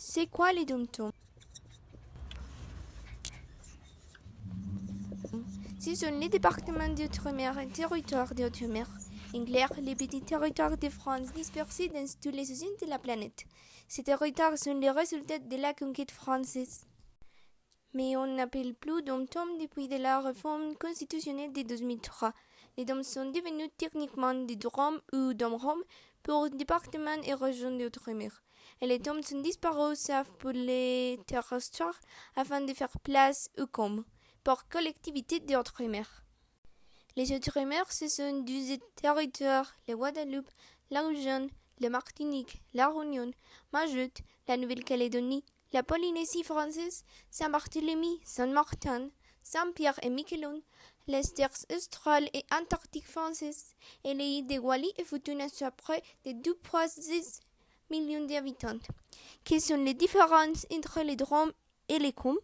C'est quoi les dom-toms? Ce sont les départements d'outre-mer et territoires d'outre-mer. En clair, les petits territoires de France dispersés dans toutes les zones de la planète. Ces territoires sont le résultat de la conquête française. Mais on n'appelle plus dom-tom depuis la réforme constitutionnelle de 2003. Les DOM sont devenus techniquement des DROM ou DOM-ROM pour départements et régions d'outre-mer. Et les DOM sont disparus sauf pour les territoires afin de faire place au COM, pour collectivité d'outre-mer. Les outre-mer, ce sont 12 territoires, la Guadeloupe, la Guyane, la Martinique, la Réunion, Mayotte, la Nouvelle-Calédonie, la Polynésie française, Saint-Barthélemy, Saint-Martin, Saint-Pierre et Miquelon, les terres australes et antarctiques françaises, et les îles de Wallis et Futuna sont près de 2,6 millions d'habitants. Quelles sont les différences entre les DROM et les COM?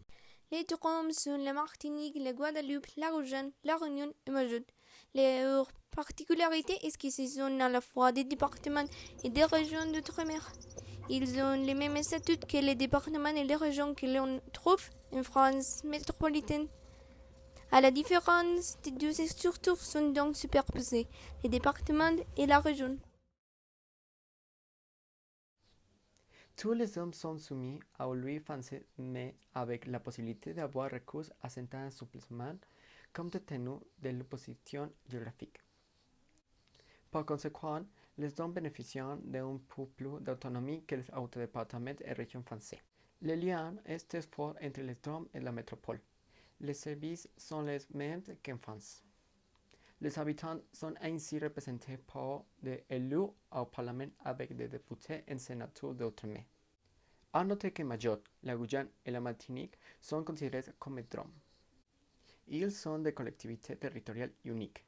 Les DROM sont la Martinique, la Guadeloupe, la Guyane, la Réunion et Mayotte. Leur particularité est qu'ils sont à la fois des départements et des régions d'outre-mer. Ils ont les mêmes statuts que les départements et les régions que l'on trouve en France métropolitaine. À la différence, les deux structures sont donc superposées, les départements et la région. Tous les hommes sont soumis aux lois françaises, mais avec la possibilité d'avoir recours à certains suppléments compte tenu de leur position géographique. Par conséquent, les hommes bénéficient d'un peu plus d'autonomie que les autres départements et régions français. Le lien est très fort entre les DOM et la métropole. Les services sont les mêmes qu'en France. Les habitants sont ainsi représentés par des élus au Parlement avec des députés en sénateur d'outre-mer. À noter que Mayotte, la Guyane et la Martinique sont considérés comme DOM. Ils sont des collectivités territoriales uniques.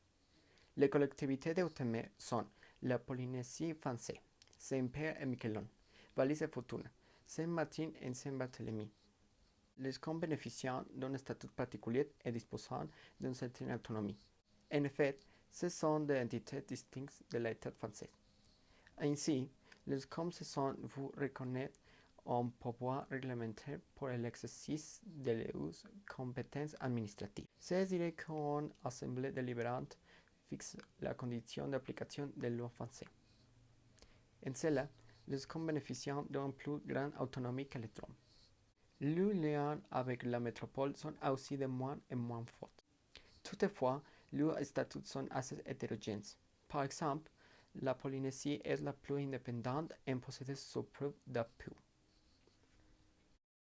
Les collectivités d'outre-mer sont la Polynésie française, Saint-Pierre et Miquelon, Wallis et Futuna, Saint-Martin et Saint-Barthélemy. Les COM bénéficient d'un statut particulier et disposant d'une certaine autonomie. En effet, ce sont des entités distinctes de l'État français. Ainsi, les COM se sont vus reconnaître un pouvoir réglementaire pour l'exercice de leurs compétences administratives. C'est-à-dire qu'une assemblée délibérante fixe la condition d'application des lois françaises. En cela, les COM bénéficient d'une plus grande autonomie que les DROM. Les liens avec la métropole sont aussi de moins en moins forts. Toutefois, leurs statuts sont assez hétérogènes. Par exemple, la Polynésie est la plus indépendante et possède son propre DAPU.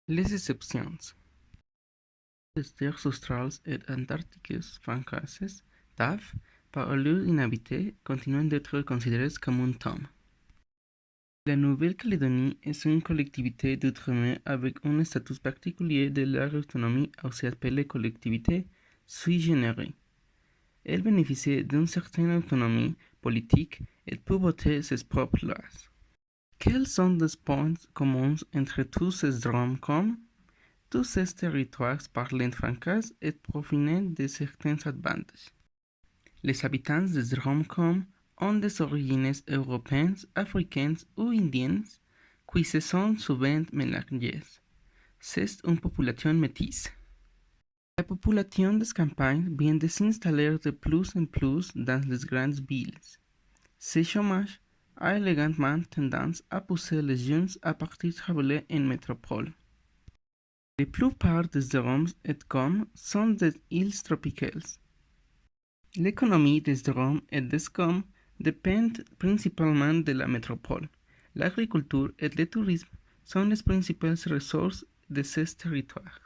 Les exceptions. Les terres australes et antarctiques françaises, DAF, par lieu inhabité, continuent d'être considérées comme un TOM. La Nouvelle-Calédonie est une collectivité d'outre-mer avec un statut particulier de leur autonomie, aussi appelée collectivité sui generis. Elle bénéficie d'une certaine autonomie politique et peut voter ses propres lois. Quels sont les points communs entre tous ces DROM-COM? Tous ces territoires parlent français et profitent de certains avantages. Les habitants des DROM-COM ont des origines européennes, africaines ou indiennes qui se sont souvent mélangées. C'est une population métisse. La population des campagnes vient de s'installer de plus en plus dans les grandes villes. Ce chômage a également tendance à pousser les jeunes à partir travailler en métropole. La plupart des DROM et COM sont des îles tropicales. L'économie des DROM et des COM dépend principalement de la métropole. L'agriculture et le tourisme sont les principales ressources de ces territoires.